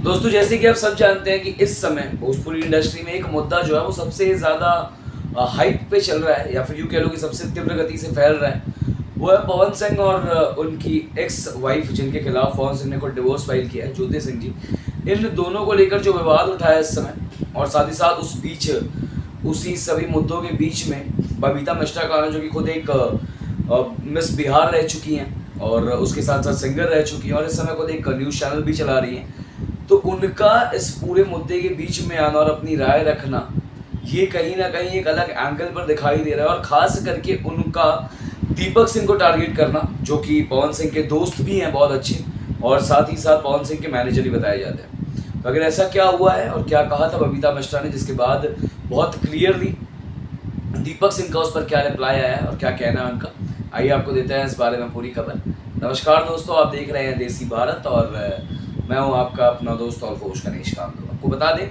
दोस्तों जैसे कि आप सब जानते हैं कि इस समय भोजपुरी इंडस्ट्री में एक मुद्दा जो है वो सबसे ज़्यादा हाइप पे चल रहा है, या फिर यूँ कह लो कि सबसे तीव्र गति से फैल रहा है। वो है पवन सिंह और उनकी एक्स वाइफ, जिनके खिलाफ पवन सिंह ने कोई डिवोर्स फाइल किया है, ज्योति सिंह जी। इन दोनों को लेकर जो विवाद उठा है इस समय, और साथ ही साथ उसी सभी मुद्दों के बीच में बबीता मिश्रा का, जो कि खुद एक मिस बिहार रह चुकी हैं और उसके साथ साथ सिंगर रह चुकी हैं, और इस समय खुद एक न्यूज़ चैनल भी चला रही हैं। तो उनका इस पूरे मुद्दे के बीच में आना और अपनी राय रखना, ये कहीं ना कहीं एक अलग एंगल पर दिखाई दे रहा है। और ख़ास करके उनका दीपक सिंह को टारगेट करना, जो कि पवन सिंह के दोस्त भी हैं बहुत अच्छे, और साथ ही साथ पवन सिंह के मैनेजर भी बताए जाते हैं। तो अगर ऐसा क्या हुआ है और क्या कहा था बबीता मिश्रा ने, जिसके बाद बहुत क्लियरली दीपक सिंह का उस पर क्या रिप्लाई आया है और क्या कहना है उनका, आइए आपको देते हैं इस बारे में पूरी खबर। नमस्कार दोस्तों, आप देख रहे हैं देसी भारत और मैं हूं आपका अपना दोस्त और कोच गणेश कामदेव। आपको बता दें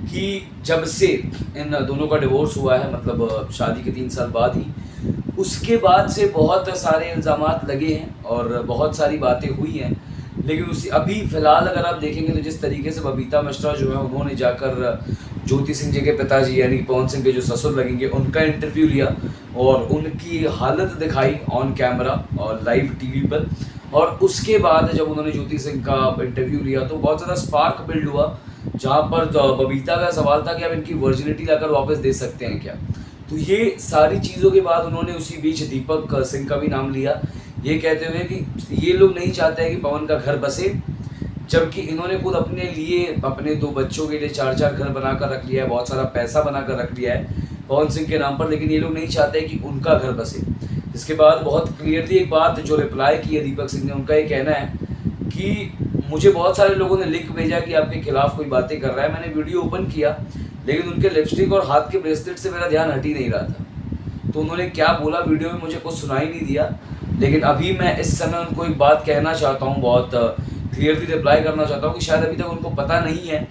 कि जब से इन दोनों का डिवोर्स हुआ है, मतलब शादी के 3 साल बाद ही, उसके बाद से बहुत सारे इल्ज़ामात लगे हैं और बहुत सारी बातें हुई हैं। लेकिन अभी फ़िलहाल अगर आप देखेंगे तो जिस तरीके से बबीता मिश्रा जो है उन्होंने जाकर ज्योति सिंह जी के पिताजी यानी पवन सिंह के जो ससुर लगेंगे उनका इंटरव्यू लिया और उनकी हालत दिखाई ऑन कैमरा और लाइव टीवी पर, और उसके बाद जब उन्होंने ज्योति सिंह का इंटरव्यू लिया तो बहुत ज़्यादा स्पार्क बिल्ड हुआ, जहाँ पर बबीता का सवाल था कि आप इनकी वर्जिनिटी लाकर वापस दे सकते हैं क्या। तो ये सारी चीज़ों के बाद उन्होंने उसी बीच दीपक सिंह का भी नाम लिया, ये कहते हुए कि ये लोग नहीं चाहते हैं कि पवन का घर बसे, जबकि इन्होंने खुद अपने लिए, अपने 2 बच्चों के लिए 4-4 घर बनाकर रख लिया है, बहुत सारा पैसा बनाकर रख लिया है पवन सिंह के नाम पर, लेकिन ये लोग नहीं चाहते कि उनका घर बसे। इसके बाद बहुत क्लियरली एक बात जो रिप्लाई की है दीपक सिंह ने, उनका ये कहना है कि मुझे बहुत सारे लोगों ने लिंक भेजा कि आपके खिलाफ कोई बातें कर रहा है, मैंने वीडियो ओपन किया लेकिन उनके लिपस्टिक और हाथ के ब्रेसलेट से मेरा ध्यान हट ही नहीं रहा था। तो उन्होंने क्या बोला वीडियो में मुझे कुछ सुनाई नहीं दिया, लेकिन अभी मैं इस समय उनको एक बात कहना चाहता हूँ, बहुत क्लियरली रिप्लाई करना चाहता हूँ कि शायद अभी तक उनको पता नहीं है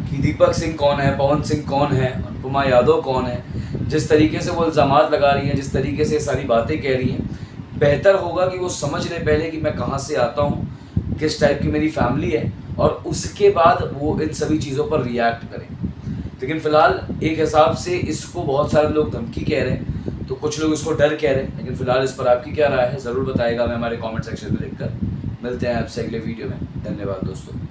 कि दीपक सिंह कौन है, पवन सिंह कौन है, अनुपमा यादव कौन है। जिस तरीके से वो इल्ज़ामात लगा रही हैं, जिस तरीके से सारी बातें कह रही हैं, बेहतर होगा कि वो समझ लें पहले कि मैं कहाँ से आता हूँ, किस टाइप की मेरी फैमिली है, और उसके बाद वो इन सभी चीज़ों पर रिएक्ट करें। लेकिन फ़िलहाल एक हिसाब से इसको बहुत सारे लोग धमकी कह रहे हैं, तो कुछ लोग इसको डर कह रहे हैं, लेकिन फ़िलहाल इस पर आपकी क्या राय है ज़रूर बताएगा, मैं हमारे कमेंट सेक्शन में लिखकर। मिलते हैं आपसे अगले वीडियो में। धन्यवाद दोस्तों।